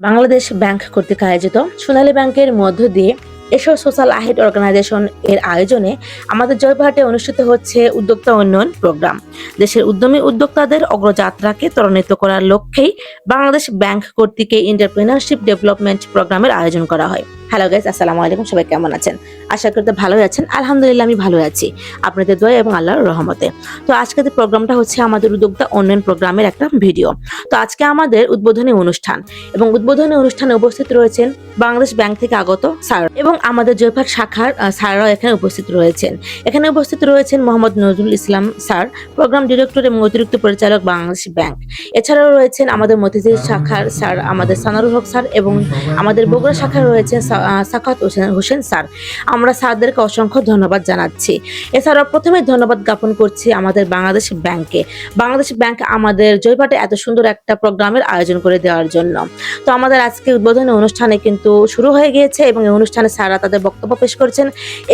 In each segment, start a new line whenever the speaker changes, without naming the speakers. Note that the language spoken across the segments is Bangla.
বাংলাদেশ ব্যাংক কর্তৃক আয়োজিত সোনালী ব্যাংকের মধ্য দিয়ে এসব সোশ্যাল আইড অর্গানাইজেশন এর আয়োজনে আমাদের জয়পুরহাটে অনুষ্ঠিত হচ্ছে উদ্যোক্তা উন্নয়ন প্রোগ্রাম। দেশের উদ্যমী উদ্যোক্তাদের অগ্রযাত্রাকে ত্বরান্বিত করার লক্ষ্যেই বাংলাদেশ ব্যাংক কর্তৃক এন্টারপ্রেনারশিপ ডেভেলপমেন্ট প্রোগ্রামের আয়োজন করা হয়। হ্যালো গাইস, আসসালামু আলাইকুম। সবাই কেমন আছেন? আশা করতে ভালোই আছেন। আলহামদুলিল্লাহ আমি ভালো আছি, আপনাদের দোয়া এবং আল্লাহর রহমতে। তো আজকের প্রোগ্রামটা হচ্ছে আমাদের উদ্যোক্তা উন্নয়ন প্রোগ্রামের একটা ভিডিও। তো আজকে আমাদের উদ্বোধনী অনুষ্ঠান এবং উদ্বোধনী অনুষ্ঠানে উপস্থিত রয়েছেন বাংলাদেশ ব্যাংক থেকে আগত স্যার এবং আমাদের জয়পুরহাট শাখার স্যাররাও এখানে উপস্থিত রয়েছেন। এখানে উপস্থিত রয়েছেন Mohammad Nazrul Islam sir, programme director এবং অতিরিক্ত পরিচালক বাংলাদেশ ব্যাংক। এছাড়াও রয়েছেন আমাদের মতিঝিল শাখার স্যার আমাদের সানারুল হক স্যার এবং আমাদের বগুড়া শাখায় রয়েছেন সাখাওয়াত হোসেন স্যার। আমরা স্যারদেরকে অসংখ্য ধন্যবাদ জানাচ্ছি। এছাড়াও প্রথমে ধন্যবাদ জ্ঞাপন করছি আমাদের বাংলাদেশ ব্যাংকে। বাংলাদেশ ব্যাংক আমাদের জয়পুরহাটে এত সুন্দর একটা প্রোগ্রামের আয়োজন করে দেওয়ার জন্য। তো আমাদের আজকে উদ্বোধনী অনুষ্ঠানে কিন্তু শুরু হয়ে গিয়েছে এবং এই অনুষ্ঠানে স্যাররা তাদের বক্তব্য পেশ করছেন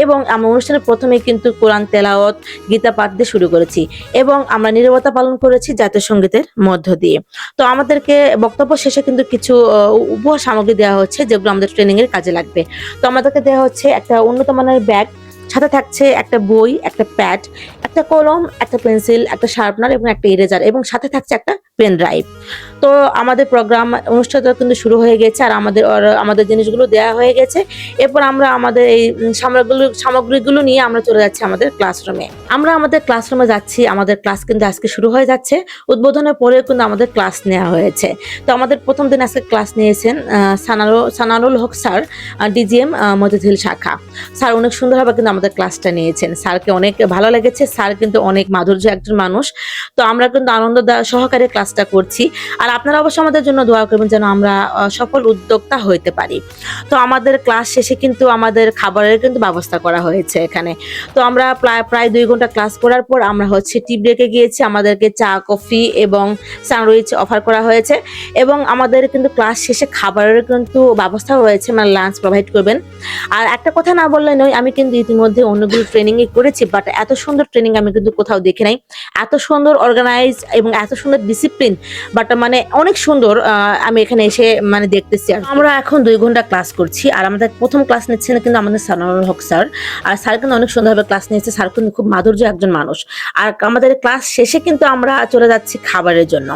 এবং আমরা অনুষ্ঠানের প্রথমেই কিন্তু কোরআন তেলাওয়াত, গীতা পাঠ দিয়ে শুরু করেছি এবং আমরা নীরবতা পালন করেছি জাতীয় সঙ্গীতের মধ্য দিয়ে। তো আমাদেরকে বক্তব্য শেষে কিন্তু কিছু উপহার সামগ্রী দেওয়া হচ্ছে যেগুলো আমাদের ট্রেনিং এর কাজে লাগবে। তো আমাদেরকে দেওয়া হচ্ছে একটা উন্নত মানের ব্যাগ, সাথে থাকছে একটা বই, একটা প্যাড, একটা কলম, একটা পেন্সিল, একটা শার্পনার এবং একটা ইরেজার এবং সাথে থাকছে একটা পেন ড্রাইভ। তো আমাদের প্রোগ্রাম অনুষ্ঠানটা কিন্তু শুরু হয়ে গেছে আর আমাদের জিনিসগুলো দেওয়া হয়ে গেছে। এরপর আমরা আমাদের এই সামগ্রীগুলো নিয়ে আমরা চলে যাচ্ছি আমাদের ক্লাসরুমে। আমরা আমাদের ক্লাসরুমে যাচ্ছি। আমাদের ক্লাস কিন্তু আজকে শুরু হয়ে যাচ্ছে। উদ্বোধনের পরে কিন্তু আমাদের ক্লাস নেওয়া হয়েছে। তো আমাদের প্রথম দিন আজকে ক্লাস নিয়েছেন সানারুল হক স্যার, ডিজিএম মতিঝিল শাখা। স্যার অনেক সুন্দরভাবে কিন্তু আমাদের ক্লাসটা নিয়েছেন। স্যারকে অনেক ভালো লেগেছে। স্যার কিন্তু অনেক মাধুর্য একজন মানুষ। তো আমরা কিন্তু আনন্দ সহকারে ক্লাসটা করছি আর আপনারা অবশ্যই আমাদের জন্য দোয়া করবেন যেন আমরা সফল উদ্যোক্তা হইতে পারি। তো আমাদের ক্লাস শেষে কিন্তু আমাদের খাবারের কিন্তু ব্যবস্থা করা হয়েছে এখানে। তো আমরা প্রায় 2 ঘন্টা ক্লাস করার পর আমরা হচ্ছে টি ব্রেকে গিয়েছি। আমাদেরকে চা, কফি এবং স্যান্ডউইচ অফার করা হয়েছে এবং আমাদের কিন্তু ক্লাস শেষে খাবারের কিন্তু ব্যবস্থা রয়েছে, মানে লাঞ্চ প্রোভাইড করবেন। আর একটা কথা না বললে নয়, আমি কিন্তু ইতিমধ্যে অন্যগুলো ট্রেনিং করেছি, বাট এত সুন্দর ট্রেনিং আমি কিন্তু কোথাও দেখি নাই। এত সুন্দর অর্গানাইজ এবং এত সুন্দর ডিসিপ্লিন, বাট মানে অনেক সুন্দর আমি এখানে এসে মানে দেখতেছি। আর আমরা এখন 2 ঘন্টা ক্লাস করছি আর আমাদের প্রথম ক্লাস নিচ্ছেন কিন্তু আমাদের সানারুল হক স্যার। আর স্যার কিন্তু অনেক সুন্দরভাবে ক্লাস নিয়েছে। স্যার কিন্তু খুব মাধুর্য একজন মানুষ। আর আমাদের ক্লাস শেষে কিন্তু আমরা চলে যাচ্ছি খাবারের জন্য।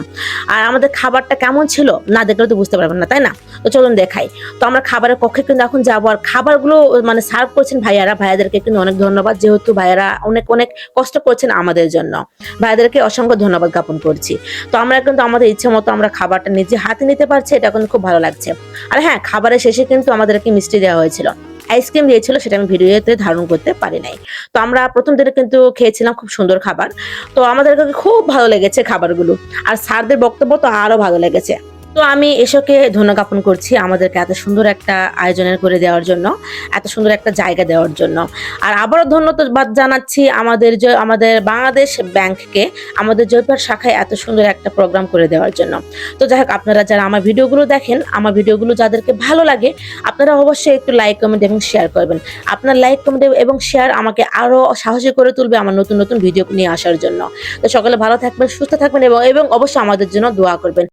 আর আমাদের খাবারটা কেমন ছিল না দেখলে তো বুঝতে পারবেন না, তাই না? তো চলুন দেখাই। তো আমরা খাবারের কক্ষে কিন্তু এখন যাবো আর খাবারগুলো মানে সার্ভ করছেন ভাইয়ারা। ভাইয়াদেরকে কিন্তু অনেক ধন্যবাদ, যেহেতু ভাইয়ারা অনেক কষ্ট করছেন আমাদের জন্য। ভাইয়াদেরকে অসংখ্য ধন্যবাদ জ্ঞাপন করছি। তো আমরা কিন্তু আমাদের ইচ্ছে মতো আমরা খাবারটা নিজে হাতে নিতে পারছি, এটা কিন্তু খুব ভালো লাগছে। আর হ্যাঁ, খাবারের শেষে কিন্তু আমাদেরকে মিষ্টি দেওয়া হয়েছিল, আইসক্রিম দিয়েছিল, সেটা আমি ভিডিওতে ধারণ করতে পারি নাই। তো আমরা প্রথম দিনে কিন্তু খেয়েছিলাম খুব সুন্দর খাবার। তো আমাদেরকে খুব ভালো লেগেছে খাবারগুলো আর স্যারদের বক্তব্য তো আরো ভালো লেগেছে। তো আমি এসবকে ধন্যবাদ জ্ঞাপন করছি আমাদেরকে এত সুন্দর একটা আয়োজনের করে দেওয়ার জন্য, এত সুন্দর একটা জায়গা দেওয়ার জন্য। আর আবারও ধন্যবাদ জানাচ্ছি আমাদের বাংলাদেশ ব্যাংককে, আমাদের জয়পুরহাট শাখায় এত সুন্দর একটা প্রোগ্রাম করে দেওয়ার জন্য। তো যাই হোক, আপনারা যারা আমার ভিডিওগুলো দেখেন, আমার ভিডিওগুলো যাদেরকে ভালো লাগে, আপনারা অবশ্যই একটু লাইক, কমেন্ট এবং শেয়ার করবেন। আপনার লাইক, কমেন্ট এবং শেয়ার আমাকে আরো সাহসী করে তুলবে আমার নতুন নতুন ভিডিও নিয়ে আসার জন্য। তো সকলে ভালো থাকবেন, সুস্থ থাকবেন এবং অবশ্যই আমাদের জন্য দোয়া করবেন।